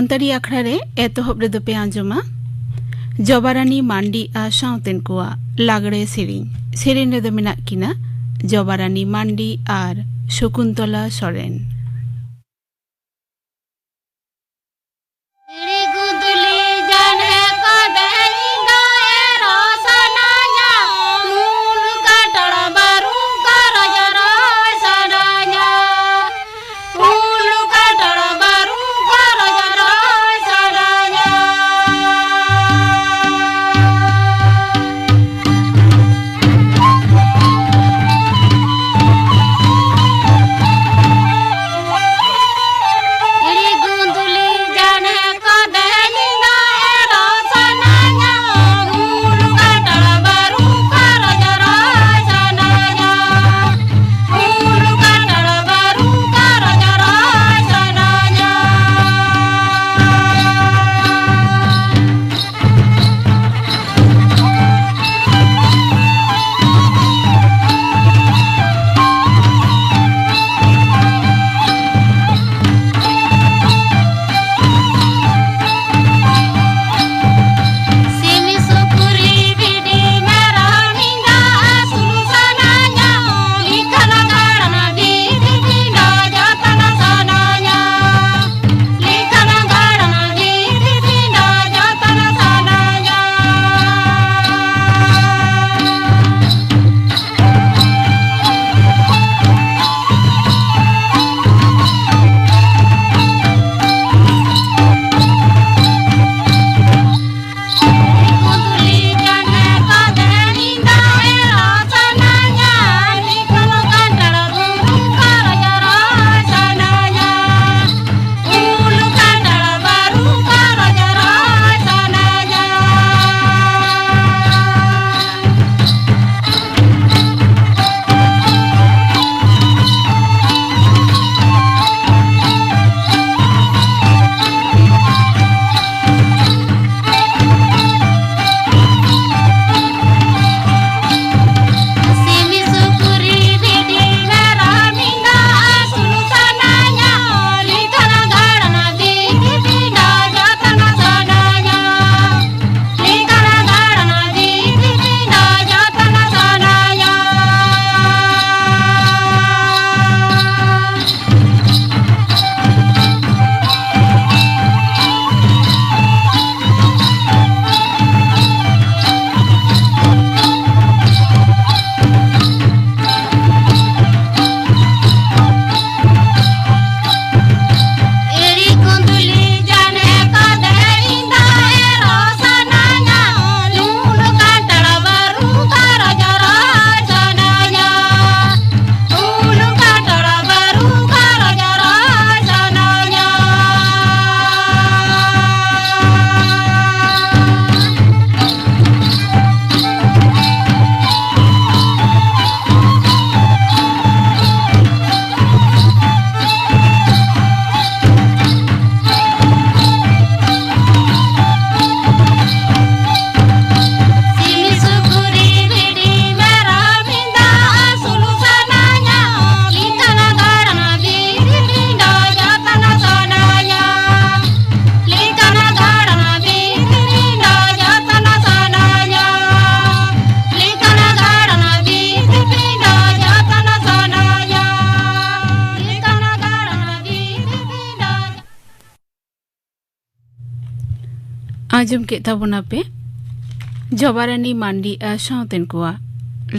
ᱥᱟᱱᱛᱟᱲᱤ ᱟᱠᱷᱲᱟ ᱨᱮ ᱮᱛᱚᱦᱚᱵ ᱨᱮᱫᱚ ᱯᱮ ᱟᱸᱡᱚᱢᱟ ᱡᱚᱵᱟᱨᱟᱱᱤ ᱢᱟᱱᱰᱤ ᱟᱨ ᱥᱟᱶᱛᱮᱱ ᱠᱚᱣᱟᱜ ᱞᱟᱜᱽᱲᱮ ᱥᱮᱨᱮᱧ ᱨᱮᱫᱚ ᱢᱮᱱᱟᱜ ᱠᱤᱱᱟ ᱡᱚᱵᱟᱨᱟᱱᱤ ᱢᱟᱱᱰᱤ ᱟᱨ ᱥᱚᱠᱩᱱᱛᱚᱞᱟ ᱥᱚᱨᱮᱱ। आजम के ताबोना पे जबारानी मांडी आ सावतेन कोआ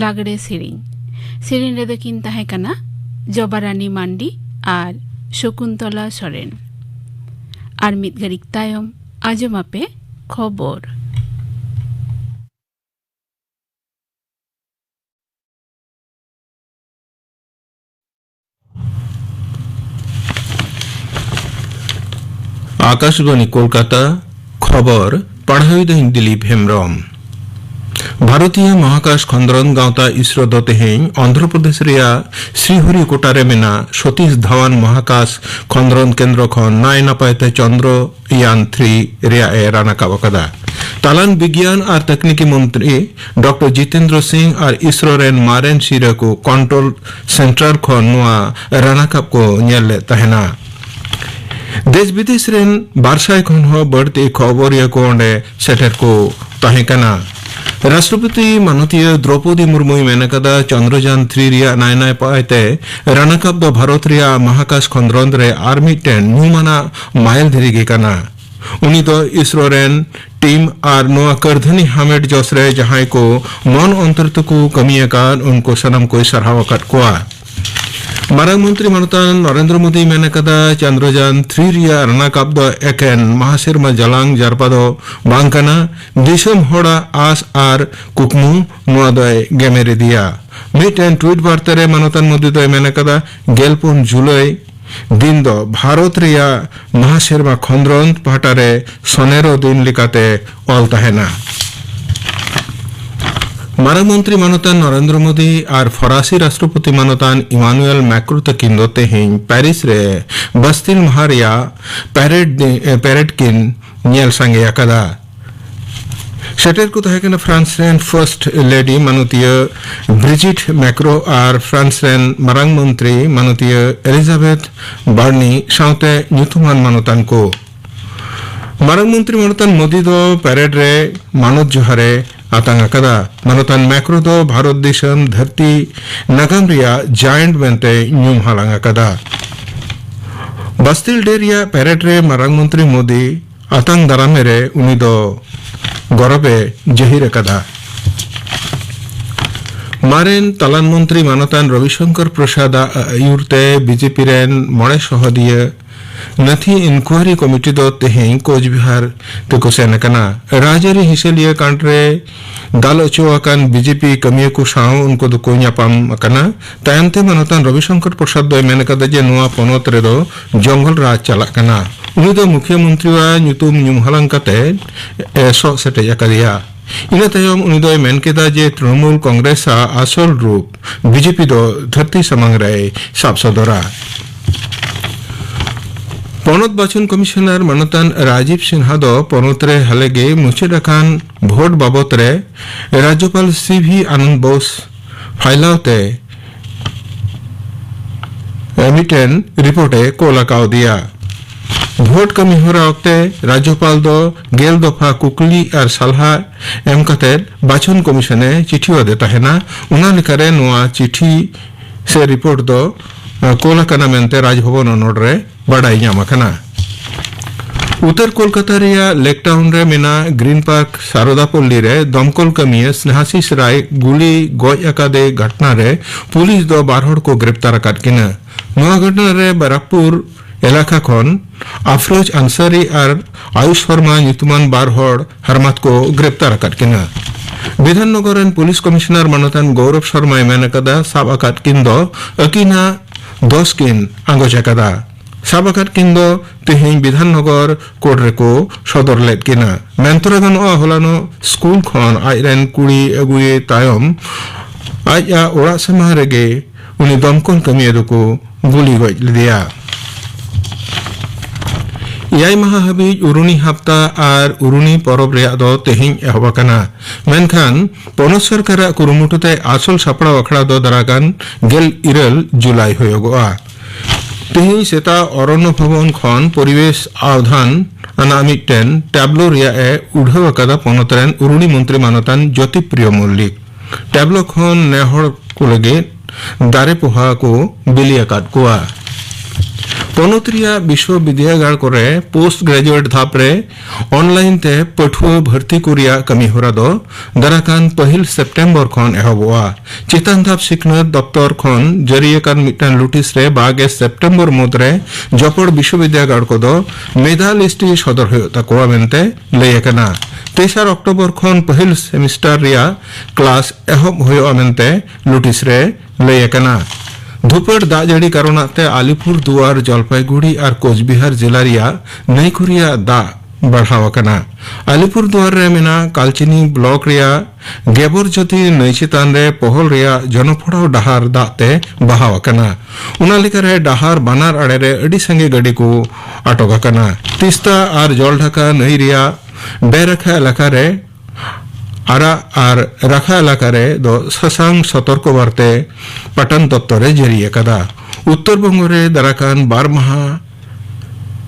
लागड़े सेरेñ रेदो किन ताहे कना जबारानी मांडी आर शकुंतला सोरेन आर मिद घड़िक तायम आजम आपे खबर। आकाशवाणी कोलकाता खबर पढ़ाई दिलीप हेम्ब्रम। भारतीय महाकाश खंडन गांवता इसरो दो तेहें आंध्र प्रदेश श्रीहरिकोटा रे मेना सतीश धवन महाकाश खंडन केंद्र खन नाय नापायते चंद्रयान 3 रे राना काबकदा तालान विज्ञान और तकनीकी मंत्री डॉक्टर जितेंद्र सिंह और इसरो रेन मारेन सिरे को कंट्रोल सेंट्रल खन नुआ राना काब को नेले तहेना देश विदेश रेन बारसाय खन हो बढ़ती खबरिया को ओंडे सेटर को तहेकना राष्ट्रपति माननीय द्रौपदी मुर्मू मेनकदा चंद्रयान 3 रिया नाय पाते रानाकाप दो भारत रिया महाकाश खंद्रन रे आर्मी 10 नुमाना माइल धरिगे कना उनी दो इसरो रेन टीम आर नोआ करधनी हामेट जसरे जहां को मन अंतरत को कमियाकार उनको सनम कोई सराहवा कटकोआ मारंग मंत्री मनतान नरेंद्र मोदी मेनकदा चंद्रयान 3 रिया रानाकाप दो एकेन महासिरमा जलांग जारपादो बांकना दिसम होड़ा आस आर कुकमु नोआ दोय गेमेरे दिया मिटेन ट्वीट वार्तारे मनतान मोदी दोय मेनकदा गेलपुन जुलाई दिन दो भारत रिया महासिरमा खंद्रन पाटारे सोनेरो दिन लिकाते ऑल तहेना मारंग मंत्री मानतान नरेंद्र मोदी और फरासी राष्ट्रपति मानतान इमानुएल मैक्रो तकिन तेहें पेरिस रे बस्तिल महारिया पैरेड किन नियल संगे अकदा शेटर को तहेकन फ्रांस रेन फर्स्ट लेडी माननीय ब्रिजिट मैक्रो और फ्रांस रेन मारंग मंत्री माननीय एलिजाबेथ बार्नी साउते न्यूतुमान मानतान को मारंग मंत्री मानतान मोदी दो पैरेड रे मानव जोहारे आतंगा कदा मानतान मैक्रो दो भारत देशम धरती नगम रिया जायंट बेंते न्यूम हालांगा कदा बस्तिल डेरिया पैरेड रे मारंग मंत्री मोदी आतंग दारामे रे उनी दो गौरवे जहिर कदा मारेन तलान मंत्री मानतान रविशंकर प्रसाद आयुरते बीजेपी रेन मणे सहदिये नथी इंक्वायरी कमिटी दो तेहें कोचबिहार तेको सेनकना राजरी हिसेलिया कांट्रे दाल अचोआकान बीजेपी कमिया को साव उनको दो कोई न्यापाम कना तायंते मनतान रविशंकर प्रसाद दो मेनकदा जे नोआ पनोत रे दो जंगल राज चला कना उनी दो मुख्यमंत्री वा न्यूतुम न्यूमहलंकते एसो सेटे यकदिया इना तयम उनी दो मेनकेदा जे तृणमूल कांग्रेस आसल रूप बीजेपी दो धरती समंग रे साब सदरा पनत बाचन कमिशनर मनतान राजीव सिन्हा दो पनतरे हलेगे मुचे रखान भोट बाबत रे राज्यपाल सीवी आनंद बोस फाइलाते एमिटेन रिपोर्टे कोलाकाव दिया भोट कमी हो रहा वक्ते राज्यपाल दो गेल दफा कुकली और सलाह एम कते बाचन कमिशने चिठी देता है ना उना लेकरे नोआ चिठी से रिपोर्ट दो कोलाकाना मेंते राजभवन नोडरे बड़ाई नामकना उत्तर कोलकाता रिया लेक टाउन रे मेना ग्रीन पार्क सारदापल्ली रे दमकल कमिया स्नेहाशीष राय गुली गज अकादे घटना रे पुलिस दो 12 को गिरफ्तार करकिना नोआ घटना रे बराकपुर इलाका खन अफरोज अंसारी और आयुष शर्मा न्यूतुमान 12 हरमत को गिरफ्तार करकिना विधाननगर पुलिस कमिश्नर मनतान गौरव शर्मा मेनकदा साबाकात किंदो अकिना 10 किन आंगोचकदा साबाकात किंदो तेहें विधाननगर कोर्ट को सदर लेट किना मेंतरागन हलानो स्कूल खन आइरेन कुड़ी अगुए तायम आया ओरा समा रेगे उनी दमकल कमिया को गुली गज लिया याय माह हाबिज उरुनी हफ्ता और उरुनी परब रे दो तेहें एहबकना मेनखान पनत सरकार कुरुमुटुते आसल सापड़ा अखड़ा दो दरागान गेल इरल जुलाई होयोगोआ तेहें सेता अरण्य भवन खन परिवेश आधान अना मिटेन टैब्लो रिया ए उढ़व कदा पनतरेन उरुनी मंत्री मानतान ज्योतिप्रिय मल्लिक टैब्लो खन नेहड़ को लगे दारे पोहा को बिलियाकाट कोआ पनतरिया विश्वविद्यालय करे पोस्ट ग्रेजुएट धापरे ऑनलाइन ते पठुआ भर्ती कुरिया कमी होरा दो दराकान 1 सितंबर खन एहबोआ चेतन धाप सिखनत दफ्तर खन जरिए कान मिटन लुटिस रे 22 सितंबर मुद्रे जपड़ विश्वविद्यालय को दो मेधा लिस्ट सदर हो तकोआ मेनते लेयकना 3 अक्टोबर खन 1 सेमिस्टर रिया क्लास एहब होयो मेनते लुटिस रे लेयकना धुपड़ दाजड़ी कारणते आलिपुर दुआर जलपाईगुड़ी और कोचबिहार जिला रिया नईकुरिया दा बढ़ावकना आलिपुर दुआर रे मेना कालचिनी ब्लॉक रिया गेबर ज्योति नई चितान रे पहल रिया जनफड़ाव डहार दाते बहावकना उना लेकर रे डहार बानार आड़े रे अड़ी संगे गड़ी को अटककना तिस्ता और जलढाका नई रिया बेरखा इलाका रे आरा और रखा इलाका रे दो ससांग सतर्क वार्ते पटन तत्वरे जरिए कदा उत्तर बंग रे दराकान 12 माह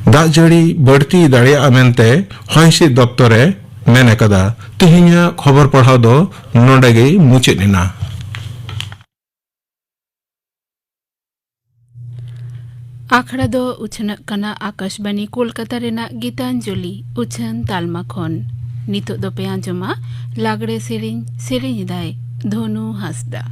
दाग जाड़ी बढ़ती दाड़िया मेनते हयसिद दप्तरे मेन अकादा। तिहिnya खबर पढ़ाव दो नोंडे गे मुचाद एना। आखड़ा दो उछन कना आकाशवाणी कोलकाता रेना गीतांजलि उछन तालमा खन नितो दो पे आंजमा लागड़े सेरेñ दाय धनु हासदा।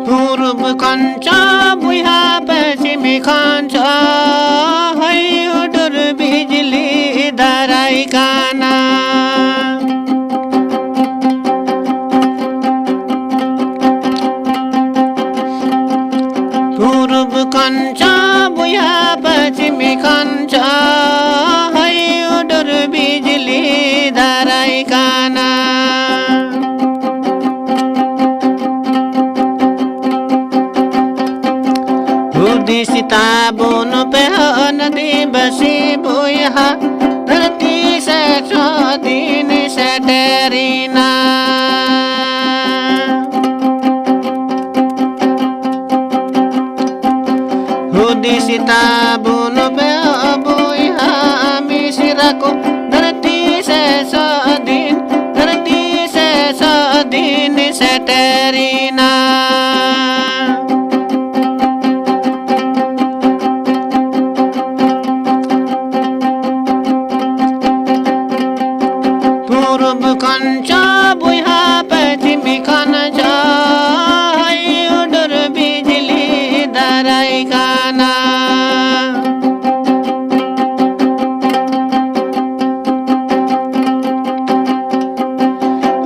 पूर्व कंचा बुहा पश्चिमी कंचा है उडुर बिजली धराई काना। पूर्व कंचा बुहा पश्चिमी कंचा है उडुर बिजली धराई काना। सीता बोन पे नदी बसी बोया धरती से दिन से टेरीना। हुदी सीता बोन पे बोया मिश्रा को धरती से दिन से टेरीना। कंचा बुहा पश्चिमी कंचा है उडुर बिजली धराई काना।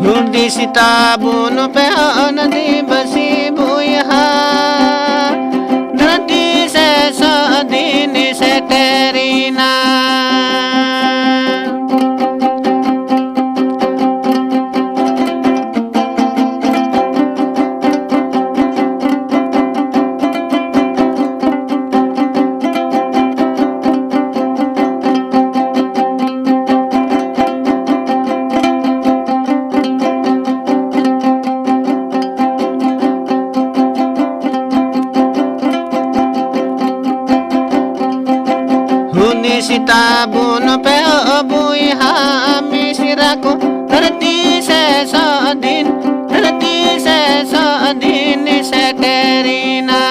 हुदी सीता बोन पे नदी बसी बुहा धरती से दिन से टेरीना। सीता बोन पे बुहा मिश्रा को धरती से दिन से टेरीना।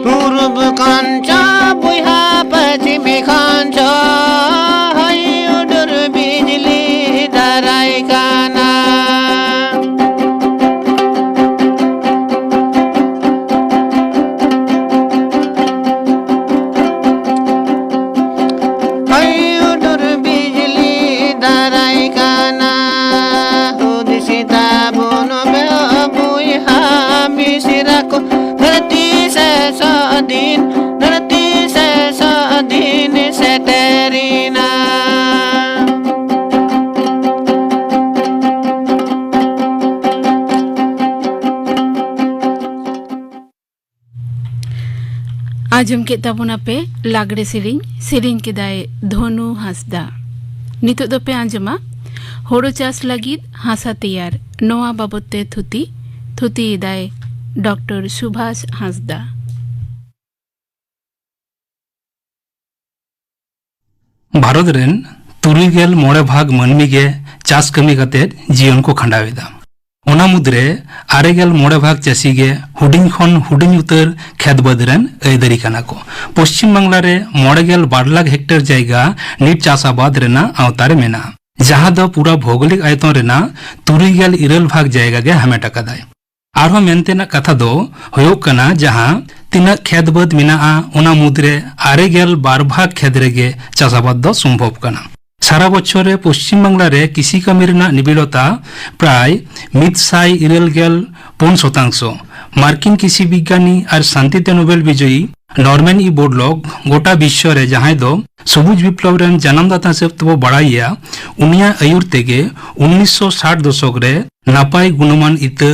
पूर्व कंचा बुहा पश्चिमी कंचा है उडुर बिजली धराई काना। है उडुर बिजली धराई काना। खुद सीता बोन पे बुहा मिश्रा को धरती से दिन से टेरीना। आजम के ताबुना पे लागड़े सेरेñ के दाय धनु हासदा। नितो दो पे आंजमा होड़ो चास लगिद हासा तैयार नोआ बाबते थुती दाय डॉक्टर सुभाष हासदा। भारत रेन 3 भाग मानमी गे चास कमी कते जीवन को खंडावेदा। ओना मुद्रे 9 भाग चासी गे हुडिंग खन हुडिंग उतर खेत बाद रेन ऐदरी काना को। पश्चिम बांग्ला रे 92 लाख हेक्टेयर जायगा नीट चास आबाद रेना आवतारे मेना, जहां द पूरा भौगोलिक आयतन रेना 3 भाग जायगा गे हमेट अकादाय। आरहो मेनतेना कथा दो होयोग कना जहां तीना खेत बाद मेना ओना मुद्रे 2 भाग खेत रेगे चास आबाद दो सम्भव कना। सारा बछरे पश्चिम बांग्ला रे कृषि कामी रेना निबिड़ता प्राय 194% मार्किन कृषि विज्ञानी और शांतिते नोबेल विजयी नॉर्मन ई बोरलॉग गोटा विश्व रे जहां दो सबुज विप्लव रेन जन्मदाता हिसाब तबो बड़ाइया उनिया आयुर तेगे 1960 दशक रे नापाय गुणमान इत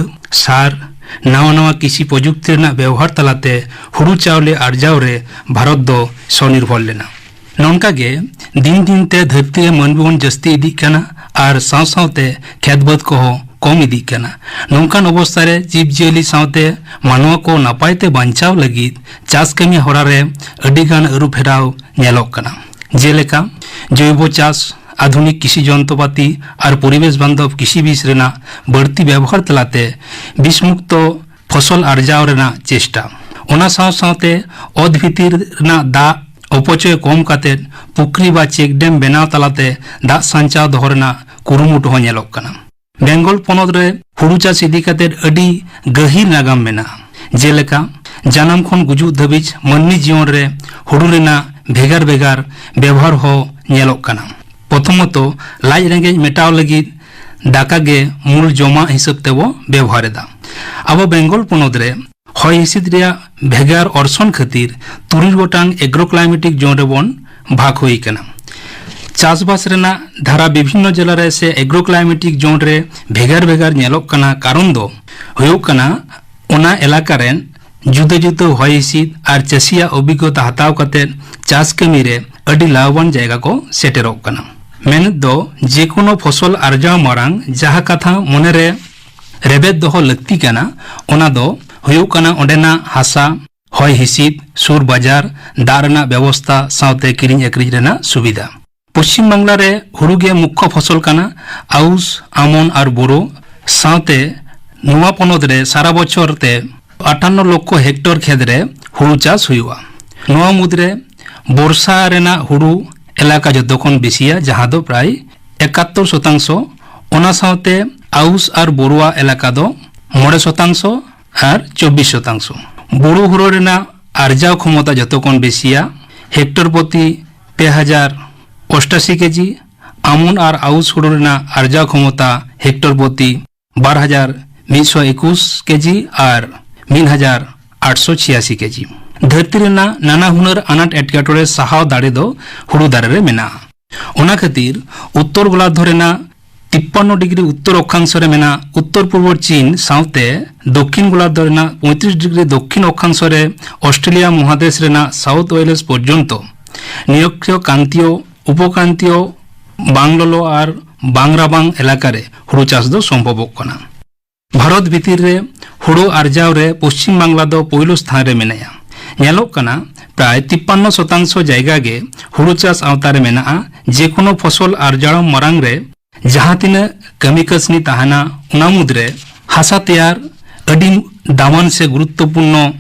सार नवा नवा कृषि प्रजुक्ति रेना व्यवहार तलाते हुड़ू चावले आर्जाव रे भारत दो स्वनिर्भर लेना नौका गे दिन दिन ते धरती मनबन जस्ती इदी कना और साव सावते खेत बद को कम इदी कना नौकान अवस्था रे जीव जियली सावते मानवा को नापायते बांचाव लगित चास कमी होरा रे अडिगान अरुफेराव नेलोक कना जेलेका जैव चास आधुनिक कृषि जंत्रपाति और परिवेश बांधव कृषि बीज रेना बढ़ती व्यवहार तलाते विषमुक्त फसल आर्जाव रेना चेष्टा ओना साव सावते ओद भितिर रेना दा अपचय कम काते पुक्री बा चेक डैम बनाव तलाते दा संचाव दोहो रेना कुरुमुटु हो नेलोक कना बेंगल पनत रे हुड़ू चाष इदी काते अडी गहिर नागाम मेना जेलेका जानाम खन गुजुग धाबिज मानवी जीवन रे हुड़ू रेना भेगार भेगार व्यवहार हो नेलोक कना प्रथमत लाज रेंगेज मेटाव लगी दाका गे मूल जमा हिसाब तेबो व्यवहार दा अब बेंगल पनत रे हय हिसिद रेया भेगार अर्सन खातिर 30 गोटांग एग्रोक्लाइमेटिक जोन रे बन भाग होई कना चाषबास रेना धारा विभिन्न जिला रे से एग्रोक्लाइमेटिक जोन रे भेगार भेगार नेलोक कना कारण दो हुयो कना ओना इलाका रेन जुदा जुदा हय हिसिद और चाषिया अभिज्ञता हताव काते चाष कमी रे अडी लाभवान जायगा को सेटेरोक कना मेहनत दो जेकोनो फसल आर्जाव मारांग जहाँ कथा मने रे रेबेद दोहो लगती कना ओना दो हुयो कना ओंडेना हासा हय हिसिद सुर बाजार दारना व्यवस्था सावते किरिंग एकरिज रेना सुविधा पश्चिम बांगला रे हुड़ू गे मुख्य फसल कना आउस आमन और बोरो सावते नुआ पनत रे सारा बछर ते 58 लक्ष हेक्टर खेत रे हुड़ू चाष हुआ नुआ मुद्रे बर्षा रेना हुड़ू एलाका जतोखन बेसिया जहाँ दो प्राय 71% ओना सावते आउस और बोरुआ एलाका दो 9% और 24% बोरो हुड़ो रेना आर्जाव क्षमता जतोखन बेसिया हेक्टर प्रति 2088 केजी आमुन और आउस हुड़ो रेना आर्जाव क्षमता हेक्टर प्रति 12,121 केजी और 3,886 केजी धरती रेना नाना हुनर अनाट एटकेटोरे सहाव दाड़े दो हुड़ू दारे रे मेना ओना खातिर उत्तर गोलार्ध रेना 53 डिग्री उत्तर अक्षांश रे मेना उत्तर पूर्व चीन सावते दक्षिण गोलार्ध रेना 35 डिग्री दक्षिण अक्षांश रे ऑस्ट्रेलिया महादेश रेना साउथ वेल्स पर्यंत निरक्षीय क्रांतीय उपक्रांतीय बांगलोलो और बांगराबांग इलाका रे हुड़ू चाष दो संभव कना भारत भितर रे हुड़ू आर्जाव रे पश्चिम बांगला दो पहिलो स्थान रे मेनाया नेलोक कना प्राय 53% जायगा गे हुड़ू चाष आवतारे मेना जेकोनो फसल आर्जाव मरांग रे जहाँ तीना कमी कसनी ताहाना उना मुद्रे हासा तैयार अडी दामन से गुरुत्वपूर्ण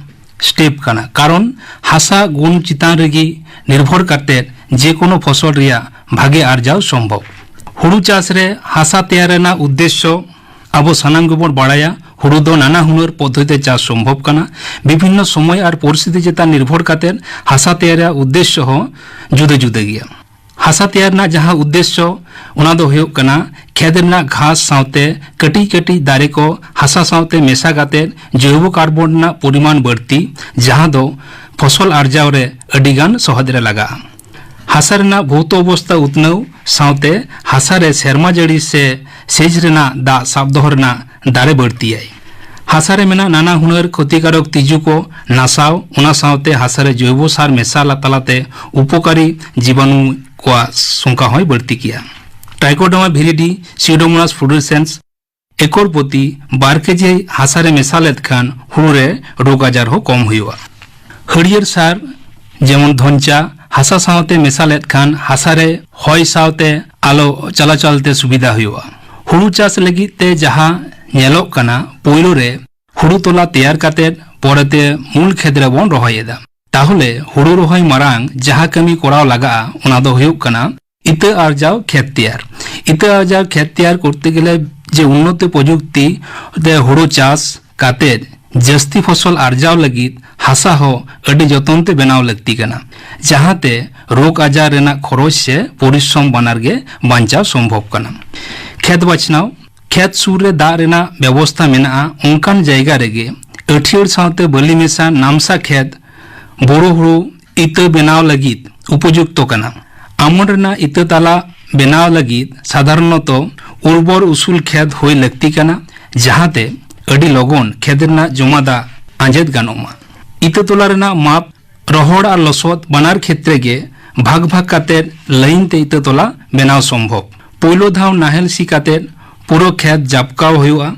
स्टेप कना कारण हासा गुण चितान रेगी निर्भर करते जेकोनो फसल रिया भागे आर्जाव संभव हुड़ू चाष रे हासा तैयार रेना उद्देश्य अब सानाम गेबोन बाड़ाया हुड़ू दो नाना हुनर पद्धति चाष संभव कना विभिन्न समय और परिस्थिति चेता निर्भर करते हासा तैयार उद्देश्य हो जुदा जुदा गया हासा तैयार ना जहाँ उद्देश्य उना दो हुयो कना खेत रेना घास सावते कटी कटी दारे को हासा सावते मेसा काते जैव कार्बन ना परिमाण बढ़ती जहाँ दो फसल आर्जाव रे अडिगान सहज रे लगा हासा रेना भौत अवस्था उतनव सावते हासा रे सेरमा जड़ी से सेज रेना दा साब दोहो रेना दारे बढ़ती है हासा रे मेना नाना हुनर क्षतिकारक तिजु को नासाव उना सावते हासा रे जैव सार मेसा तलाते उपकारी जीवाणु को संख्या होय बढ़ती किया ट्राइकोडर्मा विरिडी सीडोमोनास फ्लोरेसेंस एकर प्रति 12 केजी हासा रे मेसा लेत खान हुड़ू रे रोग आजार हो कम हुआ हरियर सार जेमन धनचा हासा सावते मेसा लेत खान हासा रे हय सावते आलो चलाचलते सुविधा हुआ हुड़ू चाष लगी ते जहाँ नेलोक कना पोइलो रे हुड़ू तोला तैयार काते परेते मूल खेत रे बन रहोयेदा ताहले हुड़ू रहोय मारांग जहाँ कमी कोराव लगा उना दो हुयुक कना इते आर्जाव खेत तैयार करते गेले जे उन्नत प्रजुक्ति दे हुड़ू चाष काते जस्ती फसल आर्जाव लगी हासा हो अडी जतनते बनाव लगती कना जहाँते रोग आजार रेना खरच से परिश्रम बनार गे बांचाव संभव कना खेत बाछनाव खेत सुर रे दा रेना व्यवस्था मेना उनकान जायगा रेगे अठियर सावते बलि मेसा नामसा खेत बोरो हुड़ू इता बेनाव लगित उपयुक्त कना। आमन रेना इता ताला बेनाव लगित साधारणतो उर्वर उसूल खेत होय लगती कना जहाते अडी लगन खेत रेना जमादा आंजेद गानोमा। इता तोला रेना माप रहोड़ और लसोद बनार क्षेत्र के भाग भाग काते लाइन ते इता तोला बेनाव संभव। पोलो धाव नाहेल सी काते पुरो खेत जापकाव हुआ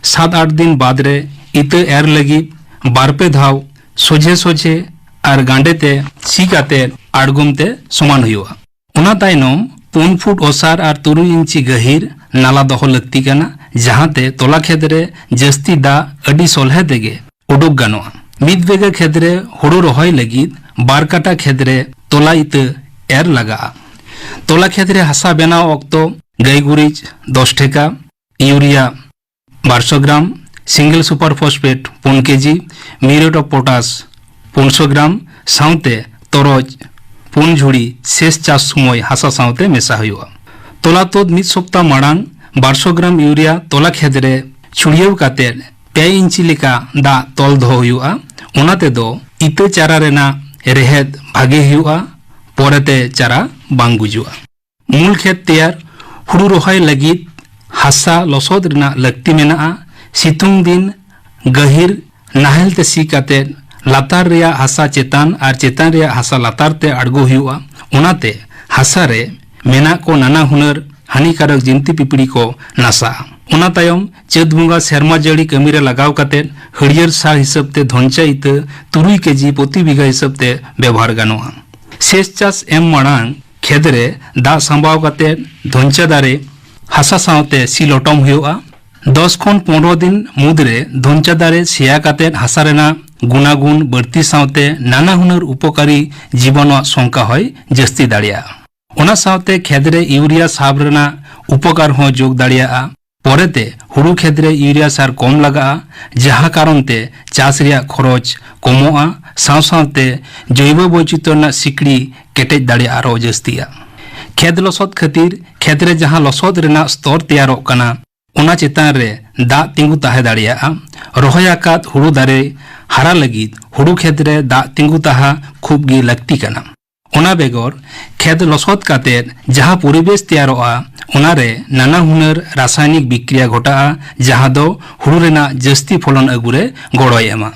7-8 दिन बाद रे इता एर लगी बारपे धाव सोझे सोझे और गांडे ते सी काते आड़गुम ते समान हुआ। उना तायनम 4 फुट ओसार और 3 इंची गहिर नाला दहो लगती कना जहाते तोला खेत रे जस्ती दा अडी सोलहे तेगे उडुक गानोआ। मिद बेगा खेत रे हुड़ू रहोय लगित 12 काटा खेत रे तोला इता एर लगा। तोला खेत रे हसा बेनाव अक्तो गाय गुरिज 10 ठेका, urea 1200 gram, single super phosphate 5 KG, muriate of potash 500 gram साउते तरज 5 झुड़ी शेष चास समय हसा साउते मेसा हुआ। तोला तोद मिद सप्ताह माड़ांग 1200 ग्राम यूरिया तोला खेत रे छुड़ियाव काते 2 इंची लेका दा तोल दो हुआ। उनाते दो इता चारा रेना रेहेद भागे हुआ पोरेते चारा बांग गुजुआ। मूल खेत तैयार हुड़ू रोहाय लगित हसा लसोद रेना लगती मेना। सितुंग दिन गहिर नाहेल ते सी काते लातार रेया हसा चेतान और चेतान रेया हसा लातार ते अड़गो हुआ। उनाते हसा रे मेना को नाना हुनर हानिकारक जिंती पिपड़ी को नासा। उना तायम चेत बुंगा सेरमा जड़ी कमी रे लगाव काते हरियर सार हिसाब ते धनचा इता 3 केजी प्रति बीघा हिसाब ते व्यवहार गानोआ। शेष चास एम माड़ांग खेत रे दा संभाव काते धनचा दारे हसा सावते सी लटम हुआ। 10 खन 15 दिन मुद्रे धनचा दारे सिया काते हसा रेना गुणागुण बढ़ती सावते नाना हुनर उपकारी जीवन संका होय जस्ती दाड़िया। उना सावते खेत रे यूरिया साब रेना उपकार हो जोग दाड़िया। परेते हुड़ू खेत रे यूरिया सार कम लगा जहाँ कारण ते चास रिया खरच कमोआ साव सावते जैव वैचित्र्य सिकड़ी केटेज दाड़िया आरो जस्तिया। खेत लसोद खातिर खेत रे जहाँ लसोद रेना स्तर तैयारोग कना उना चेतान रे दा तिंगु ताहे दाड़िया। रोहय आकात हुड़ू दारे हारा लगित हुड़ू खेत रे दा तिंगु ताहा खूब गे लगती कना। उना बेगर खेत लसोद काते जहाँ परिवेश तैयारोआ उना रे नाना हुनर रासायनिक बिक्रिया घटा जहाँ दो हुड़ू रेना जस्ती फलन अगुरे गड़ोय एमा।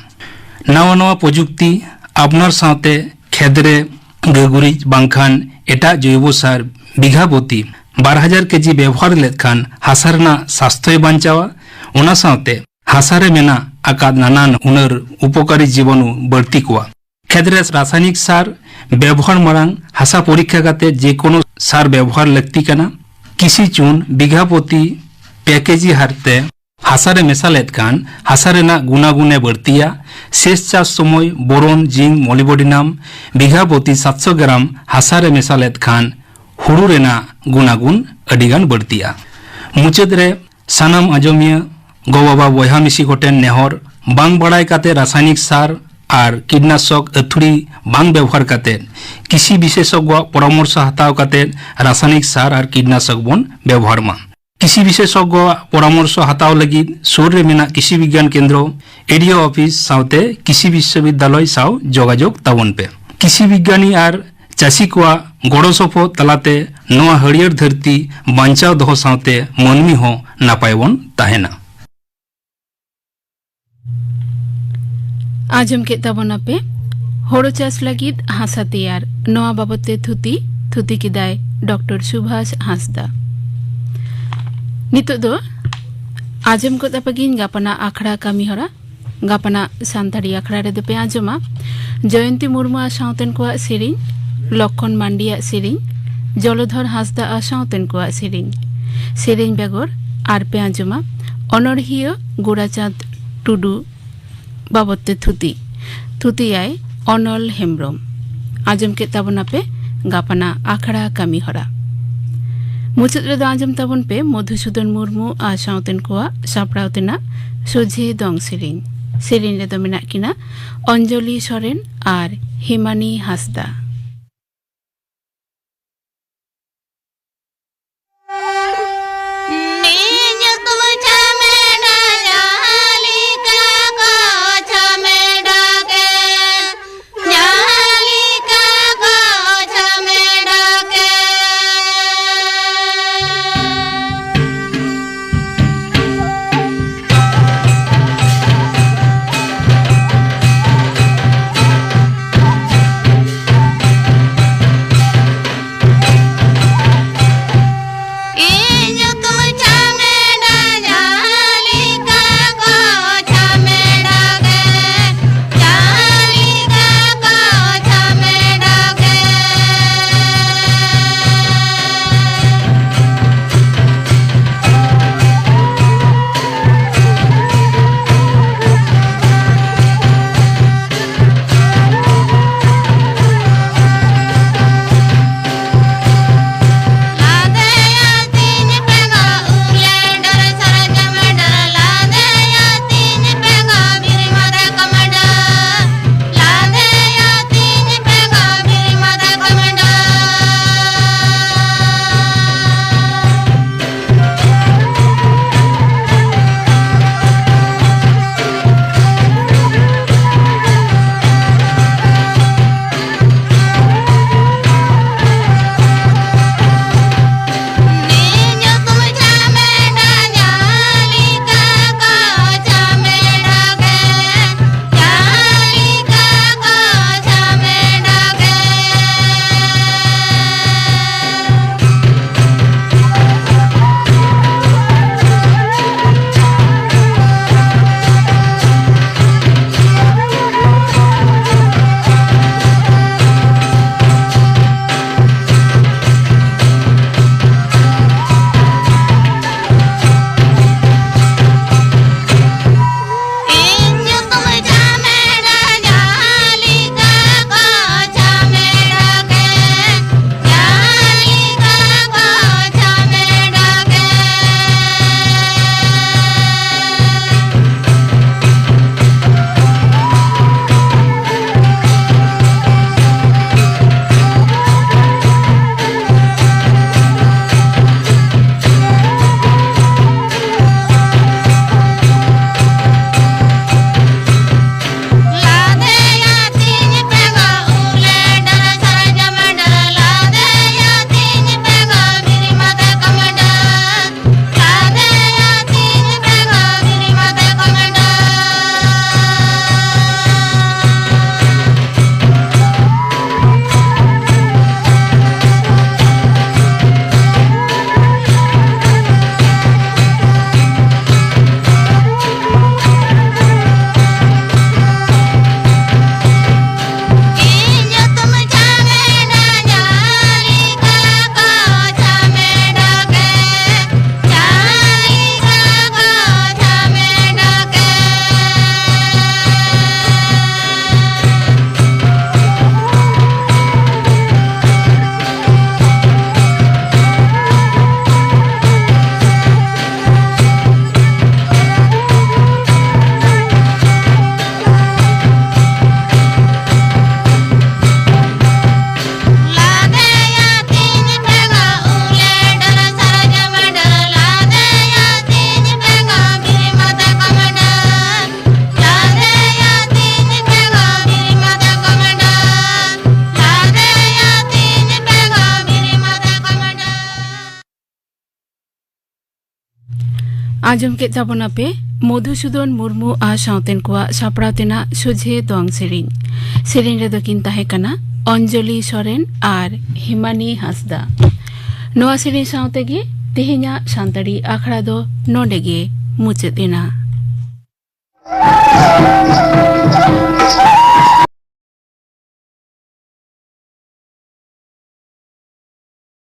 नवा नवा प्रजुक्ति आपनार सावते खेत रे गुरिज बांखान एटा जैव सार बीघा प्रति 12,000 केजी व्यवहार लेखान हासा रेना स्वास्थ्य बांचावा। उना सावते हासा रे मेना आकाद नानान हुनर उपकारी जीवाणु बढ़ती कुआ। खेत रे रासायनिक सार व्यवहार माड़ांग हासा परीक्षा काते जे कोनो सार व्यवहार लगती कना। किसी चून बीघा प्रति 2 केजी हारते हासा रे मेसा लेत खान हासा रेना गुणागुणे बढ़तिया। शेष चास समय बोरन जिंक मॉलिबडिनाम बीघा प्रति 700 ग्राम हासा रे मेसा लेत खान हुड़ू रेना गुणागुण अडिगान बढ़तिया। मुचाद रे सानाम आजमिया गो बाबा बयहा मिसी गोटेन नेहर बांग बड़ाई काते रासायनिक सार और कीटनाशक अथुड़ी बांग व्यवहार काते कृषि विशेषज्ञ परामर्श हताव काते रासायनिक सार और कीटनाशक बन व्यवहार मा। कृषि विशेषज्ञ परामर्श हताव लगी सुर रे मेना कृषि विज्ञान केंद्र एडीओ ऑफिस सावते कृषि विश्वविद्यालय साव जोगाजोग तावन पे। कृषि विज्ञानी और चाषी को गड़ो सपो तलाते नवा हरियर धरती बांचाव दहो सावते मनमी हो नापाय बन ताहेना। आजम के तबना पे होड़ो चास लगित हासा तैयार नवा बाबते थुती किदाय डॉक्टर सुभाष हांसदा। नितो दो आजम को तपगिन गापना आखड़ा कामी हरा गापना सांताड़ी आखड़ा रे दो पे आजमा जयंती मुर्मू सावतेन को सेरिंग लक्षण मांडिया सेरिंग जलधर हांसदा सावतेन को सेरिंग बेगर आर पे आजमा अनड़हिया गोड़ाचाँद टुडू बाबते थुती आय अनल हेम्ब्रम। आजम के तबना पे गापना आखड़ा कामी हरा मुचाद रे आजम तबन पे मधुसूदन मुर्मू आ सावतेन को सापड़ावतेना सोझे दंग सेरिंग रे दो मेना किना अंजलि सोरेन और हिमानी हांसदा। नीज तुम चमेड़ा जाली का आजम के ताबोना पे मधुसूदन मुर्मू आ सावतेन कोआ सापड़ा तेना सोझे दोंग सेरिन सेरिन रे दो किन ताहे कना अंजलि सोरेन आर हिमानी हासदा नोआ सेरिन सावते गे तेहेन्या सान्ताड़ी आखड़ा दो नोंडे गे मुचाद एना।